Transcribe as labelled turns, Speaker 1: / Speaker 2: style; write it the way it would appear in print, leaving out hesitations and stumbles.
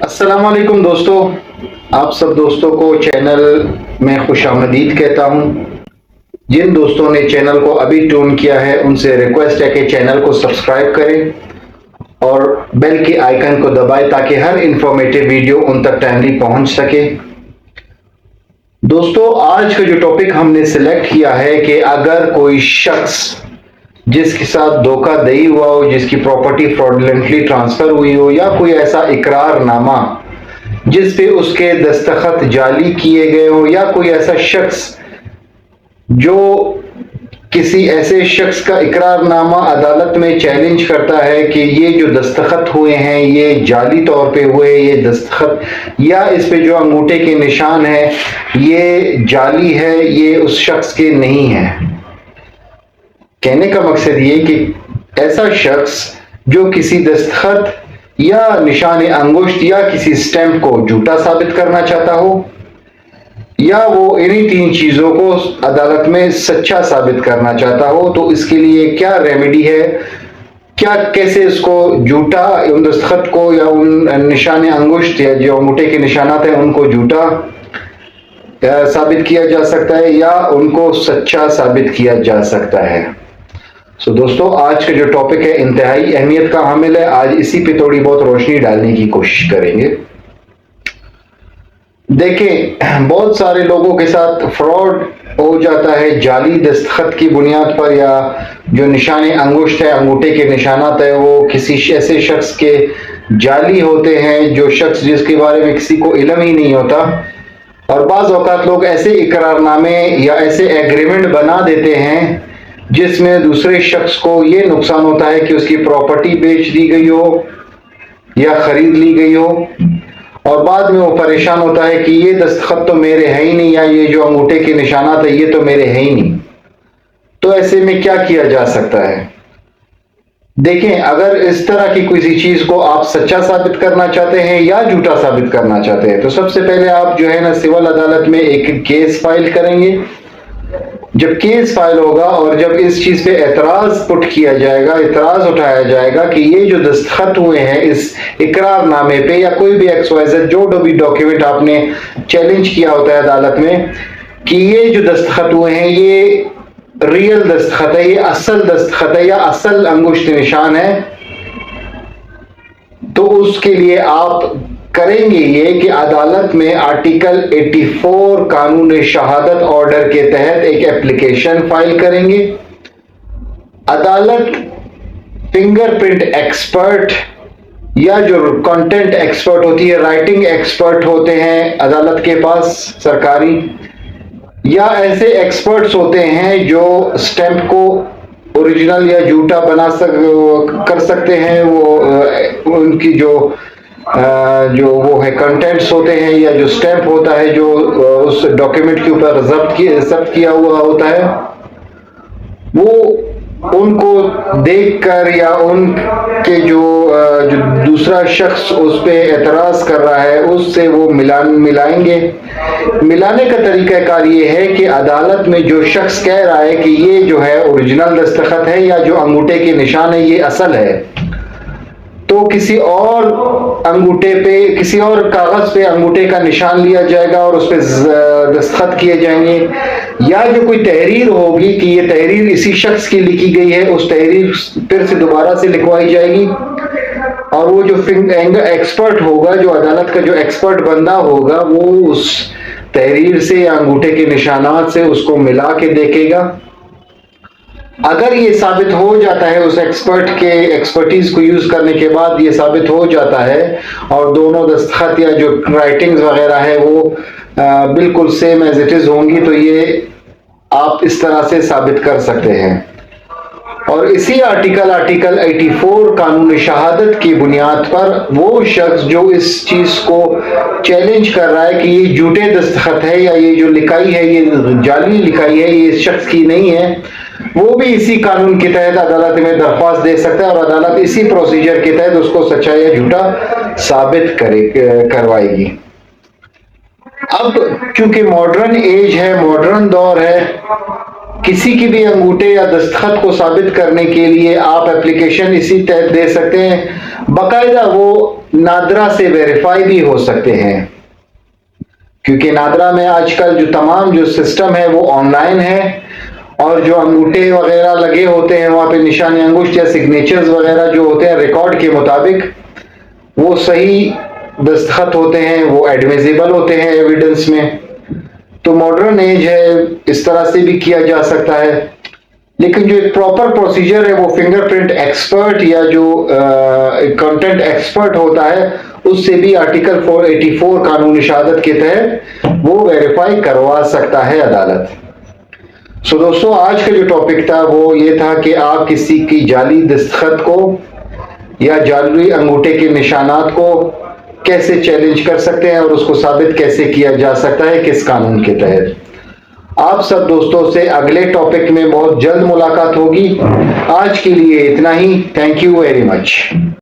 Speaker 1: अस्सलाम वालेकुम दोस्तों, आप सब दोस्तों को चैनल में खुश आमदीद कहता हूं। जिन दोस्तों ने चैनल को अभी ट्यून किया है उनसे रिक्वेस्ट है कि चैनल को सब्सक्राइब करें और बेल के आइकन को दबाएं ताकि हर इंफॉर्मेटिव वीडियो उन तक टाइमली पहुंच सके। दोस्तों, आज का जो टॉपिक हमने सिलेक्ट किया है कि अगर कोई शख्स जिसके साथ धोखाधड़ी हुआ हो, जिसकी प्रॉपर्टी फ्रॉडलेंटली ट्रांसफर हुई हो, या कोई ऐसा इकरारनामा जिस पे उसके दस्तखत जाली किए गए हो, या कोई ऐसा शख्स जो किसी ऐसे शख्स का इकरारनामा अदालत में चैलेंज करता है कि ये जो दस्तखत हुए हैं ये जाली तौर पे हुए, ये दस्तखत या इस पे जो अंगूठे के निशान है ये जाली है, ये उस शख्स के नहीं है। कहने का मकसद ये कि ऐसा शख्स जो किसी दस्तखत या निशान अंगुष्ठ या किसी स्टैंप को झूठा साबित करना चाहता हो, या वो इन्हीं तीन चीजों को अदालत में सच्चा साबित करना चाहता हो, तो इसके लिए क्या रेमेडी है, क्या कैसे इसको झूठा उन दस्तखत को या उन निशान अंगुष्ठ या जो अंगूठे के निशानात हैं उनको झूठा साबित किया जा सकता है या उनको सच्चा साबित किया जा सकता है। दोस्तों, आज का जो टॉपिक है इंतहाई अहमियत का हामिल है। आज इसी पे थोड़ी बहुत रोशनी डालने की कोशिश करेंगे। देखें, बहुत सारे लोगों के साथ फ्रॉड हो जाता है जाली दस्तखत की बुनियाद पर, या जो निशान अंगुष्ठ है, अंगूठे के निशानात है, वो किसी ऐसे शख्स के जाली होते हैं जो शख्स जिसके बारे में किसी को इल्म ही नहीं होता। और बाज़ औक़ात लोग ऐसे इकरारनामे या ऐसे एग्रीमेंट बना देते हैं जिसमें दूसरे शख्स को ये नुकसान होता है कि उसकी प्रॉपर्टी बेच दी गई हो या खरीद ली गई हो, और बाद में वो परेशान होता है कि ये दस्तखत तो मेरे है ही नहीं, या ये जो अंगूठे के निशानात है ये तो मेरे है ही नहीं। तो ऐसे में क्या किया जा सकता है? देखें, अगर इस तरह की किसी चीज को आप सच्चा साबित करना चाहते हैं या झूठा साबित करना चाहते हैं, तो सबसे पहले आप जो है ना सिविल अदालत में एक केस फाइल करेंगे। जब केस फाइल होगा और जब इस चीज पे एतराज पुट किया जाएगा, एतराज उठाया जाएगा कि ये जो दस्तखत हुए हैं इस इकरारनामे पे या कोई भी XYZ जो भी डॉक्यूमेंट आपने चैलेंज किया होता है अदालत में कि ये जो दस्तखत हुए हैं ये रियल दस्तखत है, ये असल दस्तखत है या असल अंगुष्ठ निशान है, तो उसके लिए आप करेंगे ये कि अदालत में आर्टिकल 84 कानून शहादत ऑर्डर के तहत एक एप्लीकेशन फाइल करेंगे। अदालत फिंगरप्रिंट एक्सपर्ट या जो कंटेंट एक्सपर्ट होती है, राइटिंग एक्सपर्ट होते हैं अदालत के पास सरकारी, या ऐसे एक्सपर्ट्स होते हैं जो स्टैंप को ओरिजिनल या झूठा कर सकते हैं। वो उनकी जो वो है कंटेंट्स होते हैं या जो स्टैंप होता है जो उस डॉक्यूमेंट के ऊपर जब्त किया हुआ होता है, वो उनको देखकर या उनके जो दूसरा शख्स उस पे एतराज कर रहा है उससे वो मिलाएंगे। मिलाने का तरीकाकार ये है कि अदालत में जो शख्स कह रहा है कि ये जो है ओरिजिनल दस्तखत है या जो अंगूठे के निशान है ये असल है, तो किसी और अंगूठे पे, किसी और कागज पे अंगूठे का निशान लिया जाएगा और उस पे दस्तखत किए जाएंगे, या जो कोई तहरीर होगी कि ये तहरीर इसी शख्स की लिखी गई है उस तहरीर फिर से दोबारा से लिखवाई जाएगी, और वो जो एक्सपर्ट होगा, जो अदालत का जो एक्सपर्ट बंदा होगा, वो उस तहरीर से या अंगूठे के निशानात से उसको मिला के देखेगा। अगर ये साबित हो जाता है, उस एक्सपर्ट के एक्सपर्टीज को यूज करने के बाद ये साबित हो जाता है और दोनों दस्तखत या जो राइटिंग्स वगैरह है वो बिल्कुल सेम एज इट इज होंगी, तो ये आप इस तरह से साबित कर सकते हैं। और इसी आर्टिकल 84 कानून शहादत की बुनियाद पर वो शख्स जो इस चीज को चैलेंज कर रहा है कि ये झूठे दस्तखत है या ये जो लिखाई है ये जाली लिखाई है, ये इस शख्स की नहीं है, वो भी इसी कानून के तहत अदालत में दरख्वास्त दे सकता है और अदालत इसी प्रोसीजर के तहत उसको सच्चा या झूठा साबित करवाएगी। अब क्योंकि मॉडर्न एज है, मॉडर्न दौर है, किसी की भी अंगूठे या दस्तखत को साबित करने के लिए आप एप्लीकेशन इसी तहत दे सकते हैं। बाकायदा वो नादरा से वेरीफाई भी हो सकते हैं, क्योंकि नादरा में आजकल जो तमाम जो सिस्टम है वो ऑनलाइन है, और जो अंगूठे वगैरह लगे होते हैं वहाँ पे निशान अंगुष्ठ या सिग्नेचर्स वगैरह जो होते हैं रिकॉर्ड के मुताबिक वो सही दस्तखत होते हैं, वो एडमिसिबल होते हैं एविडेंस में। तो मॉडर्न एज है, इस तरह से भी किया जा सकता है। लेकिन जो एक प्रॉपर प्रोसीजर है वो फिंगरप्रिंट एक्सपर्ट या जो कंटेंट एक्सपर्ट होता है उससे भी आर्टिकल 484 कानूनी शहादत के तहत वो वेरीफाई करवा सकता है अदालत। सो दोस्तों, आज का जो टॉपिक था वो ये था कि आप किसी की जाली दस्तखत को या जाली अंगूठे के निशानात को कैसे चैलेंज कर सकते हैं और उसको साबित कैसे किया जा सकता है, किस कानून के तहत। आप सब दोस्तों से अगले टॉपिक में बहुत जल्द मुलाकात होगी। आज के लिए इतना ही। Thank you very much.